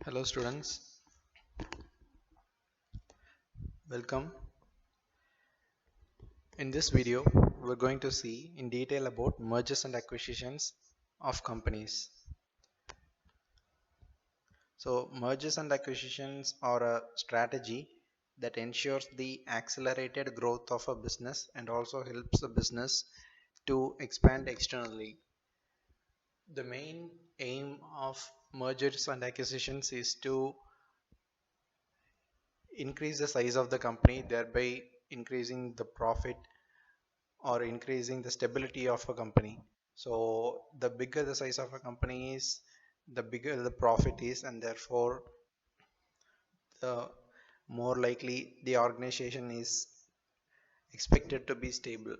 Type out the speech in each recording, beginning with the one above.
Hello students, welcome. In this video, we're going to see in detail about mergers and acquisitions of companies. So mergers and acquisitions are a strategy that ensures the accelerated growth of a business and also helps the business to expand externally. The main aim of mergers and acquisitions is to increase the size of the company, thereby increasing the profit or increasing the stability of a company. So the bigger the size of a company is, the bigger the profit is, and therefore the more likely the organization is expected to be stable.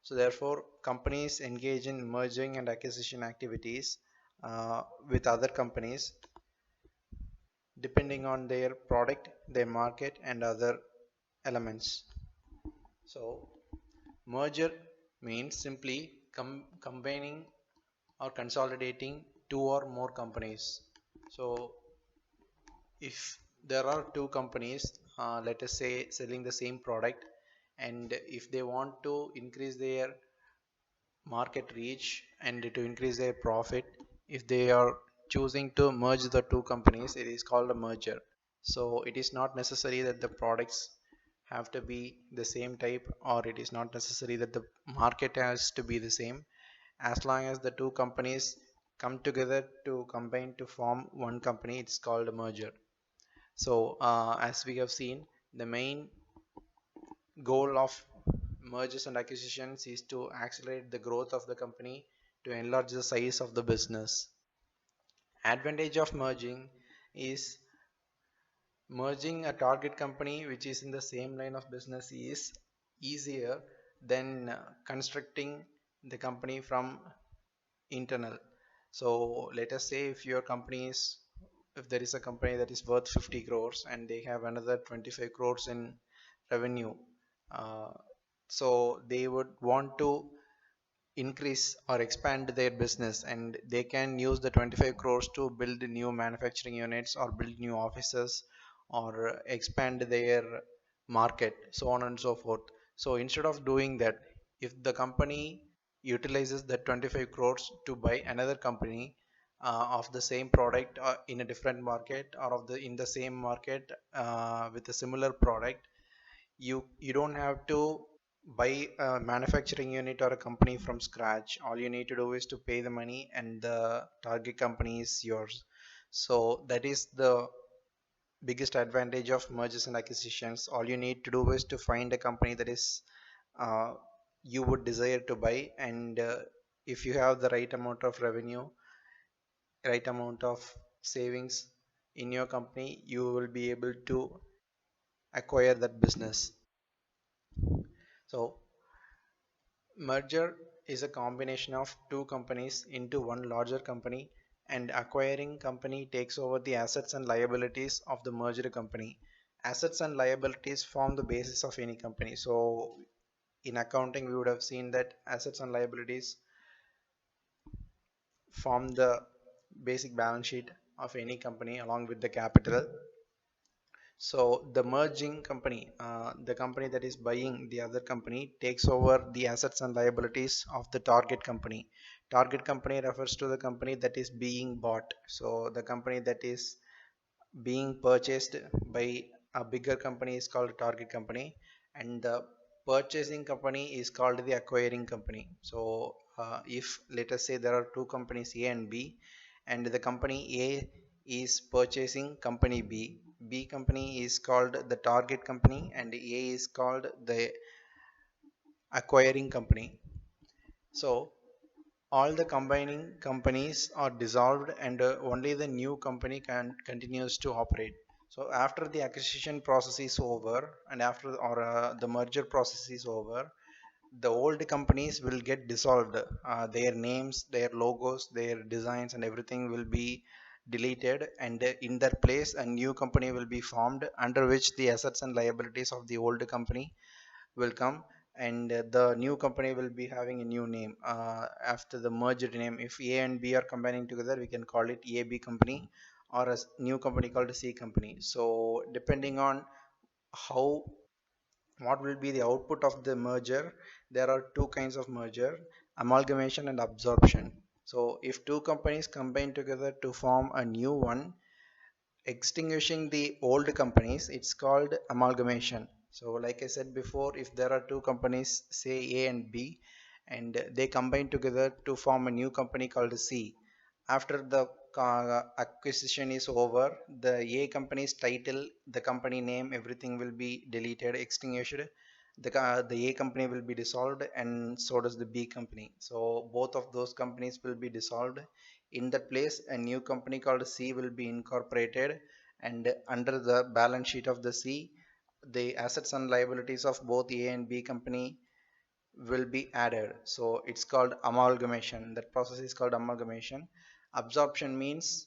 So therefore companies engage in merging and acquisition activities with other companies depending on their product, their market, and other elements. So merger means simply combining or consolidating two or more companies. So if there are two companies, let us say selling the same product, and if they want to increase their market reach and to increase their profit, if they are choosing to merge the two companies, it is called a merger. So it is not necessary that the products have to be the same type, or it is not necessary that the market has to be the same. As long as the two companies come together to combine to form one company, it's called a merger. So as we have seen, the main goal of mergers and acquisitions is to accelerate the growth of the company, to enlarge the size of the business. Advantage of merging is merging a target company which is in the same line of business is easier than constructing the company from internal. So let us say if there is a company that is worth 50 crores and they have another 25 crores in revenue, uh, so they would want to increase or expand their business, and they can use the 25 crores to build new manufacturing units or build new offices or expand their market, so on and so forth. So instead of doing that, if the company utilizes the 25 crores to buy another company of the same product in a different market, or of the in the same market with a similar product, you don't have to buy a manufacturing unit or a company from scratch. All you need to do is to pay the money and the target company is yours. So that is the biggest advantage of mergers and acquisitions. All you need to do is to find a company that is uh, you would desire to buy, and if you have the right amount of revenue, right amount of savings in your company, you will be able to acquire that business. So merger is a combination of two companies into one larger company, and acquiring company takes over the assets and liabilities of the merged company. Assets and liabilities form the basis of any company. So in accounting, we would have seen that assets and liabilities form the basic balance sheet of any company along with the capital. So the merging company, the company that is buying the other company, takes over the assets and liabilities of the target company. Target company refers to the company that is being bought. So the company that is being purchased by a bigger company is called a target company, and the purchasing company is called the acquiring company. So if let us say there are two companies A and B, and the company A is purchasing company B, B company is called the target company and A is called the acquiring company. So all the combining companies are dissolved, and only the new company can continues to operate. So after the acquisition process is over, and after or the merger process is over, the old companies will get dissolved. Their names, their logos, their designs, and everything will be deleted, and in their place a new company will be formed, under which the assets and liabilities of the old company will come, and the new company will be having a new name after the merged name. If A and B are combining together, we can call it AB company, or a new company called a C company. So depending on how what will be the output of the merger, there are two kinds of merger: amalgamation and absorption. So if two companies combine together to form a new one, extinguishing the old companies, it's called amalgamation. So like I said before, if there are two companies, say A and B, and they combine together to form a new company called C, after the acquisition is over, the A company's title, the company name, everything will be deleted, extinguished. The A company will be dissolved, and so does the B company. So both of those companies will be dissolved. In that place, a new company called C will be incorporated, and under the balance sheet of the C, the assets and liabilities of both A and B company will be added. So it's called amalgamation. That process is called amalgamation. Absorption means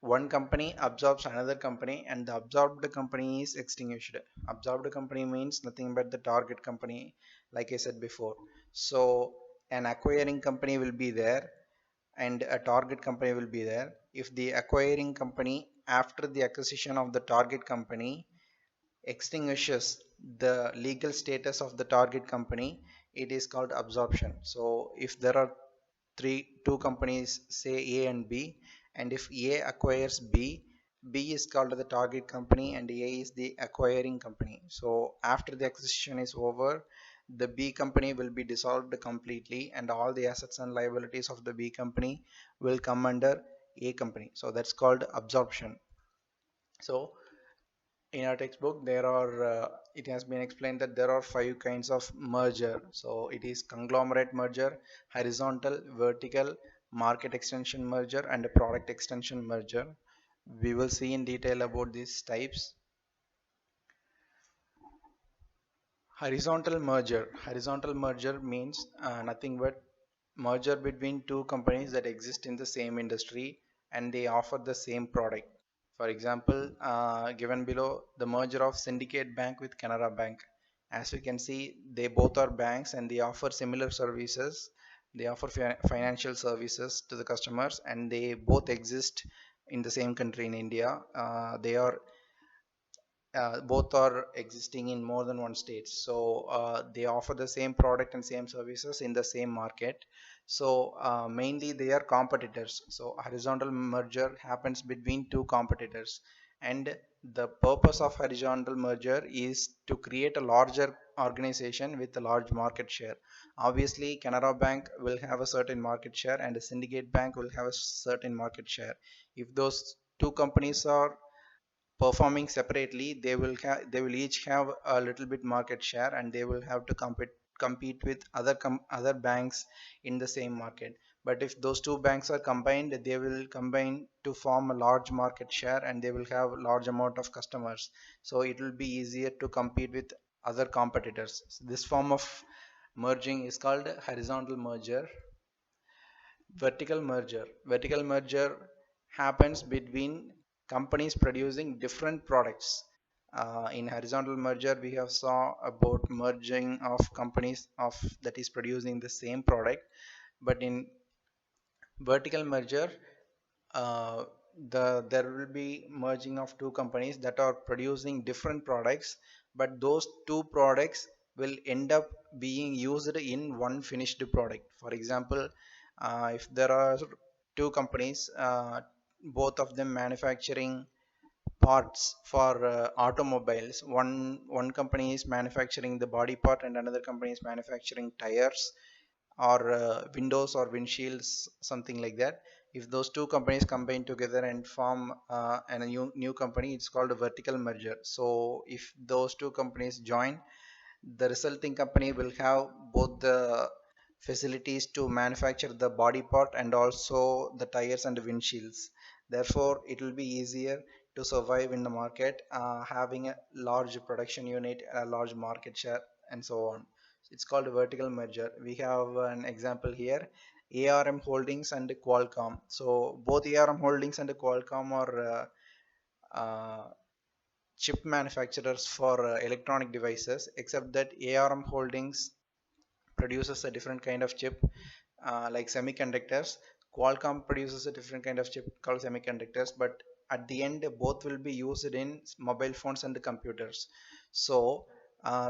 one company absorbs another company, and the absorbed company is extinguished. Absorbed company means nothing but the target company, like I said before. So an acquiring company will be there, and a target company will be there. If the acquiring company, after the acquisition of the target company, extinguishes the legal status of the target company, it is called absorption. So if there are two companies, say A and B, and if A acquires B, B is called the target company and A is the acquiring company. So after the acquisition is over, the B company will be dissolved completely, and all the assets and liabilities of the B company will come under A company. So that's called absorption. So in our textbook, there are it has been explained that there are five kinds of merger. So it is conglomerate merger, horizontal, vertical, market extension merger, and a product extension merger. We will see in detail about these types. Horizontal merger means nothing but merger between two companies that exist in the same industry and they offer the same product. For example, given below, the merger of Syndicate Bank with Canara Bank. As we can see, they both are banks and they offer similar services. They offer financial services to the customers, and they both exist in the same country in India. They are both are existing in more than one state, so they offer the same product and same services in the same market. So mainly they are competitors. So horizontal merger happens between two competitors, and the purpose of horizontal merger is to create a larger organization with a large market share. Obviously, Canara Bank will have a certain market share and a Syndicate Bank will have a certain market share. If those two companies are performing separately, they will each have a little bit market share, and they will have to compete with other banks in the same market. But if those two banks are combined, they will combine to form a large market share, and they will have a large amount of customers. So it will be easier to compete with other competitors. So this form of merging is called horizontal merger. Vertical merger happens between companies producing different products. In horizontal merger, we have saw about merging of companies of that is producing the same product. But in vertical merger, uh, there will be merging of two companies that are producing different products, but those two products will end up being used in one finished product. For example, if there are two companies, both of them manufacturing parts for automobiles, one company is manufacturing the body part and another company is manufacturing tires or windows or windshields, something like that. If those two companies combine together and form a new company, it's called a vertical merger. So if those two companies join, the resulting company will have both the facilities to manufacture the body part and also the tires and the windshields. Therefore, it will be easier to survive in the market, having a large production unit, a large market share, and so on. It's called a vertical merger. We have an example here: ARM Holdings and Qualcomm. So both ARM Holdings and Qualcomm are chip manufacturers for electronic devices, except that ARM Holdings produces a different kind of chip, like semiconductors. Qualcomm produces a different kind of chip called semiconductors, but at the end both will be used in mobile phones and computers. So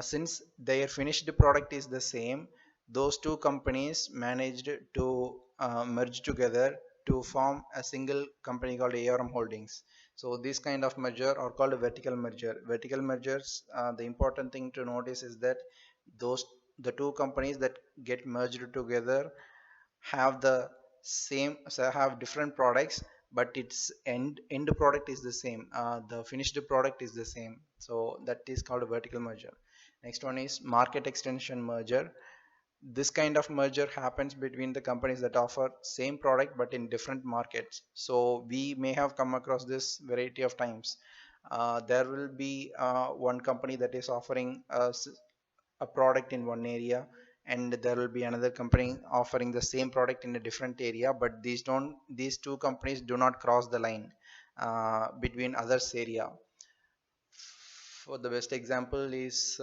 since their finished product is the same, those two companies managed to merge together to form a single company called ARM Holdings. So this kind of merger are called a vertical merger. Vertical mergers, the important thing to notice is that those the two companies that get merged together have the same, so have different products, but its end product is the same. The finished product is the same. So that is called a vertical merger. Next one is market extension merger. This kind of merger happens between the companies that offer same product but in different markets. So we may have come across this variety of times. There will be one company that is offering a product in one area, and there will be another company offering the same product in a different area, but these two companies do not cross the line between others area. For the best example is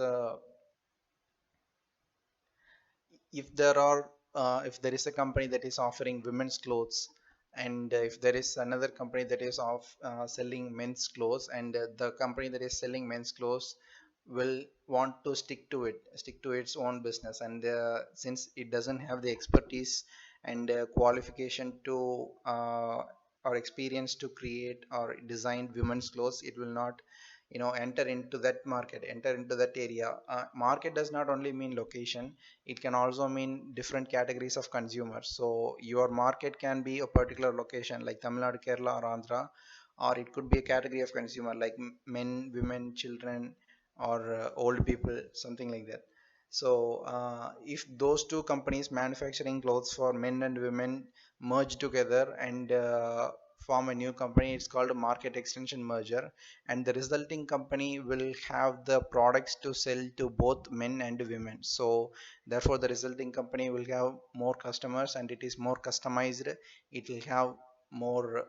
if there is a company that is offering women's clothes, and if there is another company that is selling men's clothes, and the company that is selling men's clothes will want to stick to its own business, and since it doesn't have the expertise and qualification to or experience to create or design women's clothes, it will not enter into that market, enter into that area. Market does not only mean location, it can also mean different categories of consumers. So your market can be a particular location like Tamil Nadu, Kerala, or Andhra, or it could be a category of consumer like men, women, children, or old people, something like that. So if those two companies manufacturing clothes for men and women merge together and form a new company, it's called a market extension merger, and the resulting company will have the products to sell to both men and women. So therefore the resulting company will have more customers, and it is more customized, it will have more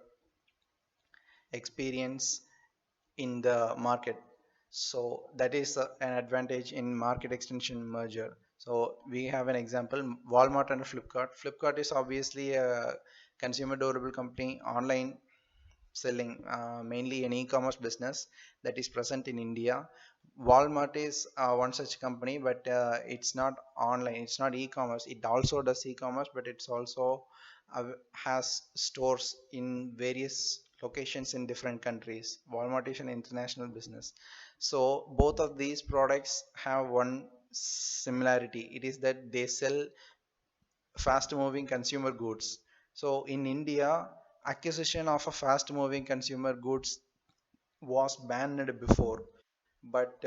experience in the market. So that is an advantage in market extension merger. So we have an example, Walmart and Flipkart. Flipkart is obviously a consumer durable company, online selling, mainly an e-commerce business that is present in India. Walmart is one such company, but it's not online, it's not e-commerce. It also does e-commerce, but it's also has stores in various locations in different countries. Walmart is an international business. So both of these products have one similarity. It is that they sell fast moving consumer goods. So in India, acquisition of a fast moving consumer goods was banned before, but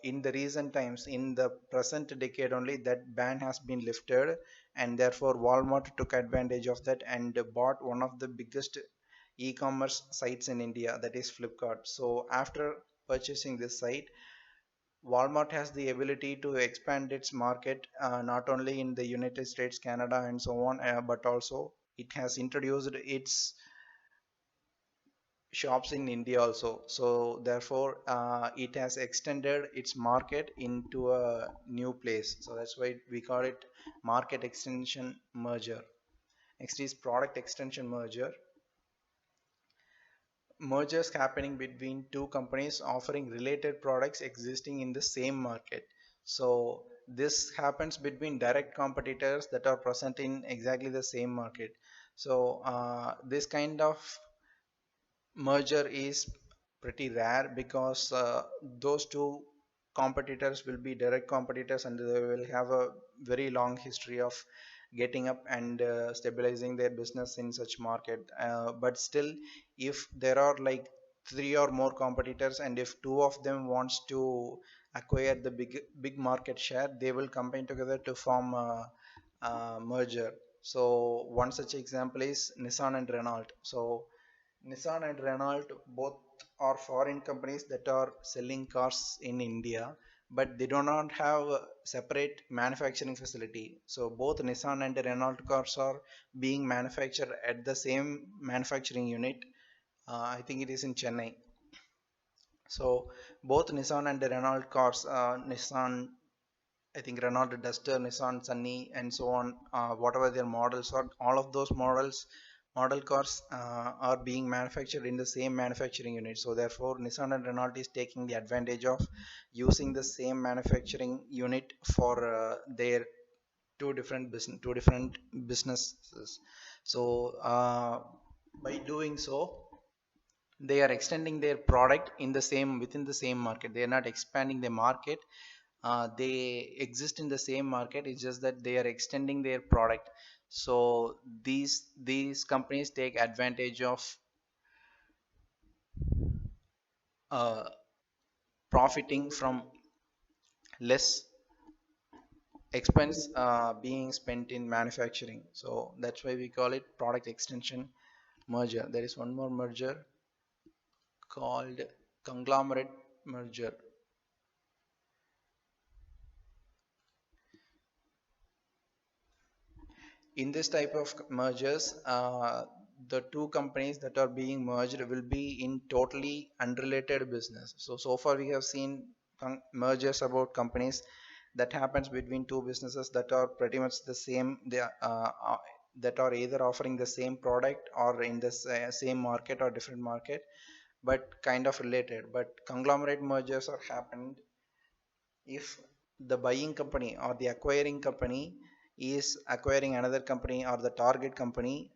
in the recent times, in the present decade only, that ban has been lifted, and therefore Walmart took advantage of that and bought one of the biggest e-commerce sites in India, that is Flipkart. So after purchasing this site, Walmart has the ability to expand its market, not only in the United States, Canada, and so on, but also it has introduced its shops in India also. So therefore, it has extended its market into a new place. So that's why we call it market extension merger. Next is product extension merger. Mergers happening between two companies offering related products existing in the same market. So this happens between direct competitors that are present in exactly the same market. So this kind of merger is pretty rare because those two competitors will be direct competitors, and they will have a very long history of getting up and stabilizing their business in such market. But still, if there are like three or more competitors, and if two of them wants to acquire the big market share, they will combine together to form a merger. So one such example is Nissan and Renault. So Nissan and Renault both are foreign companies that are selling cars in India, but they do not have a separate manufacturing facility. So both Nissan and Renault cars are being manufactured at the same manufacturing unit. I think it is in Chennai. So both Nissan and Renault cars, Nissan I think Renault Duster, Nissan Sunny, and so on, whatever their models are, all of those model cars are being manufactured in the same manufacturing unit. So therefore, Nissan and Renault is taking the advantage of using the same manufacturing unit for their two different businesses. So by doing so, they are extending their product in the same within the same market. They are not expanding the market. They exist in the same market. It's just that they are extending their product. So these companies take advantage of uh, profiting from less expense being spent in manufacturing. So that's why we call it product extension merger. There is one more merger called conglomerate merger. In this type of mergers, the two companies that are being merged will be in totally unrelated business. So far we have seen mergers about companies that happens between two businesses that are pretty much the same. That are either offering the same product or in the same market or different market, but kind of related. But conglomerate mergers are happened if the buying company or the acquiring company is acquiring another company or the target company,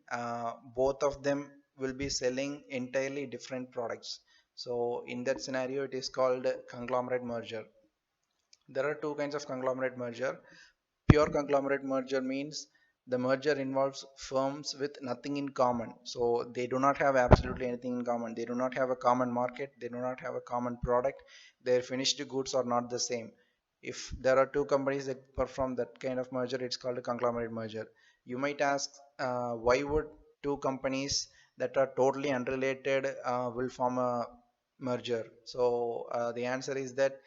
both of them will be selling entirely different products. So in that scenario, it is called conglomerate merger. There are two kinds of conglomerate merger. Pure conglomerate merger means the merger involves firms with nothing in common. So they do not have absolutely anything in common. They do not have a common market. They do not have a common product. Their finished goods are not the same. If there are two companies that perform that kind of merger, it's called a conglomerate merger. You might ask, why would two companies that are totally unrelated will form a merger? So the answer is that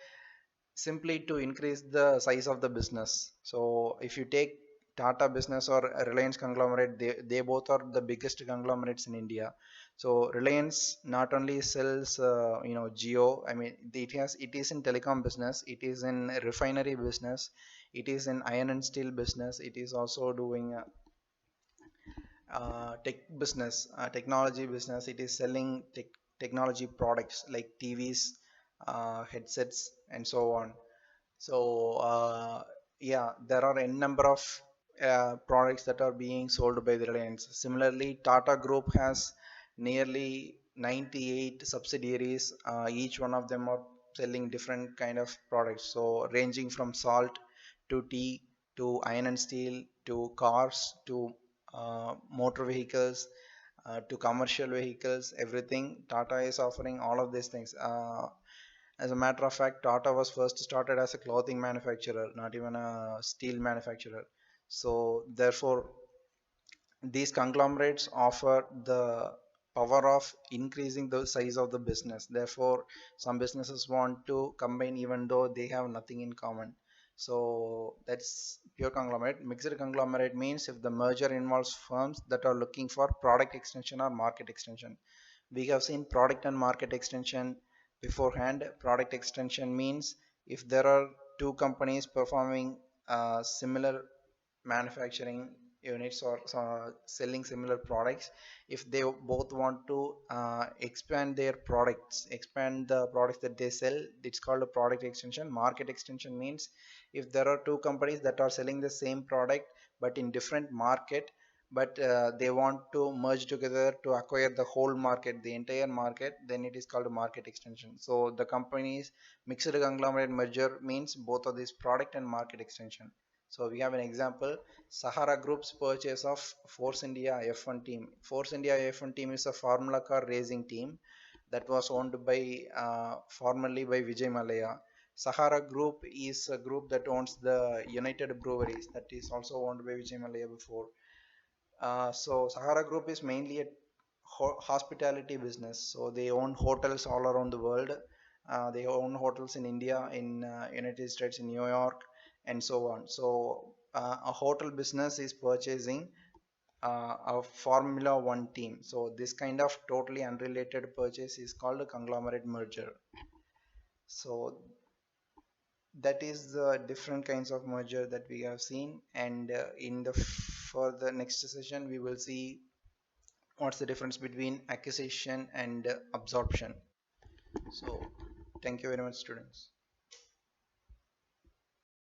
simply to increase the size of the business. So if you take Tata business or Reliance conglomerate, they both are the biggest conglomerates in India. So Reliance not only sells Geo, I mean it is in telecom business, it is in refinery business, it is in iron and steel business, it is also doing technology business. It is selling technology products like TVs, headsets, and so on. So yeah, there are n number of products that are being sold by the Reliance. Similarly, Tata Group has nearly 98 subsidiaries. Each one of them are selling different kind of products. So ranging from salt to tea to iron and steel to cars to motor vehicles to commercial vehicles, everything Tata is offering all of these things. As a matter of fact, Tata was first started as a clothing manufacturer, not even a steel manufacturer. So therefore, these conglomerates offer the power of increasing the size of the business. Therefore, some businesses want to combine even though they have nothing in common. So that's pure conglomerate. Mixed conglomerate means if the merger involves firms that are looking for product extension or market extension. We have seen product and market extension beforehand. Product extension means if there are two companies performing similar manufacturing units or selling similar products, if they both want to expand their products, expand the products that they sell, it's called a product extension. Market extension means if there are two companies that are selling the same product but in different market, but they want to merge together to acquire the whole market, the entire market, then it is called a market extension. So the companies mixed conglomerate merger means both of this product and market extension. So we have an example, Sahara Group's purchase of Force India F1 team. Force India F1 team is a Formula car racing team that was owned by formerly by Vijay Malaya. Sahara Group is a group that owns the United Breweries that is also owned by Vijay Malaya before. So Sahara Group is mainly a hospitality business. So they own hotels all around the world. They own hotels in India, in United States, in New York, and so on. So a hotel business is purchasing a Formula One team. So this kind of totally unrelated purchase is called a conglomerate merger. So that is the different kinds of merger that we have seen, and in the for the next session we will see what's the difference between acquisition and absorption. So thank you very much, students.